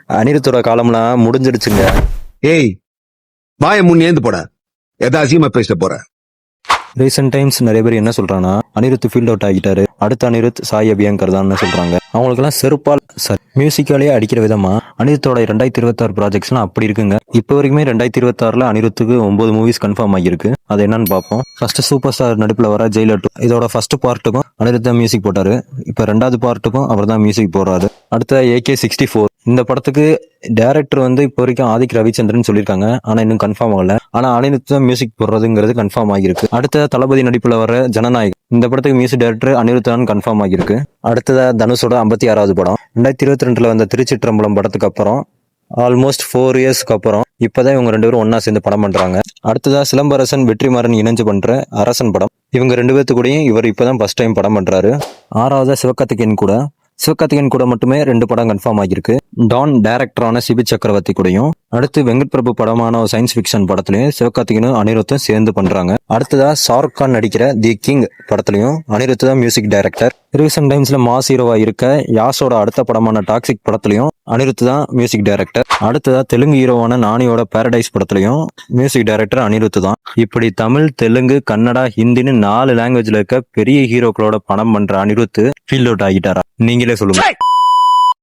அனிருத்தோட காலம்லாம் முடிஞ்சிடுச்சுங்க. ஏய், வாய முன்னேந்து போட. எதா அசியமா பேச போற? ரீசெண்ட் டைம்ஸ் நிறைய பேர் என்ன சொல்றாங்கன்னா, அனிருத் ஃபீல்ட் அவுட் ஆகிட்டாரு, அடுத்த அனிருத் சாய் அபியங்கர் தான் சொல்றாங்க. அவங்களுக்கெல்லாம் செருப்பால் மியூசிக்காலேயே அடிக்கிற விதமா அனிருத்தோட 2026 ப்ராஜெக்ட்ஸ்லாம் அப்படி இருக்குங்க. இப்போ வரைக்குமே 2026ல அனிருத்துக்கு 9 மூவிஸ் கன்ஃபார்ம் ஆகியிருக்கு. அது என்னன்னு பார்ப்போம். ஃபர்ஸ்ட் சூப்பர் ஸ்டார் நடிப்புல வர ஜெயிலர் 2 இதோட ஃபர்ஸ்ட் பார்ட்டுக்கும் அனிருத் தான் மியூசிக் போட்டாரு. இப்போ ரெண்டாவது பார்ட்டுக்கும் அவர் தான் மியூசிக் போடுறாரு. அடுத்த AK-64 இந்த படத்துக்கு டைரக்டர் இப்போ வரைக்கும் ஆதிக் ரவிச்சந்திரன் சொல்லியிருக்காங்க. ஆனா இன்னும் கன்ஃபார்ம் ஆகல. ஆனா அனிருத் தான் மியூசிக் போடுறதுங்கிறது கன்ஃபார்ம் ஆகியிருக்கு. அடுத்த தளபதி நடிப்புல வர ஜனநாயகம் இந்த படத்துக்கு மியூசிக் டைரக்டர் அனிருத் தான் கன்ஃபார்ம் ஆகியிருக்கு. அடுத்ததா தனுஷோட 56வது படம் 2022ல வந்த திருச்சிற்றம்பலம் படத்துக்கு அப்புறம் ஆல்மோஸ்ட் 4 இயர்ஸ்க்கு அப்புறம் இப்பதான் இவங்க 2 பேரும் ஒன்னா சேர்ந்து படம் பண்றாங்க. அடுத்ததா சிலம்பரசன் வெற்றிமாறன் இணைஞ்சு பண்ற அரசன் படம். இவங்க 2 பேர்த்து கூடயும் இவர் இப்பதான் ஃபர்ஸ்ட் டைம் படம் பண்றாரு. ஆறாவதா சிவகார்த்திகேயன் கூட மட்டுமே 2 படம் கன்ஃபார்ம் ஆகியிருக்கு. டான் டைரக்டரான சிபி சக்கரவர்த்தி கூடயும், அடுத்து வெங்கட் பிரபு படமான ஒரு சயின்ஸ் ஃபிக்ஷன் படத்துலயும் சிவகார்த்திகேயனும் அனிருத்தும் சேர்ந்து பண்றாங்க. அடுத்ததா ஷாருக் கான் நடிக்கிற தி கிங் படத்துலயும் அனிருத் தான் மியூசிக் டைரக்டர். ரீசெண்ட் டைம்ஸ்ல மாஸ் ஹீரோவா இருக்க யாஷோட அடுத்த படமான டாக்ஸிக் படத்துலயும் அனிருத் தான் மியூசிக் டைரக்டர். அடுத்ததா தெலுங்கு ஹீரோவான நானியோட பாரடைஸ் படத்துலயும் மியூசிக் டைரக்டர் அனிருத் தான். இப்படி தமிழ், தெலுங்கு, கன்னடா, ஹிந்தின்னு 4 லாங்குவேஜ்ல இருக்க பெரிய ஹீரோக்களோட படம் பண்ற அனிருத் ஃபீல்ட் அவுட் ஆகிட்டாரா? நீங்களே சொல்லுங்க.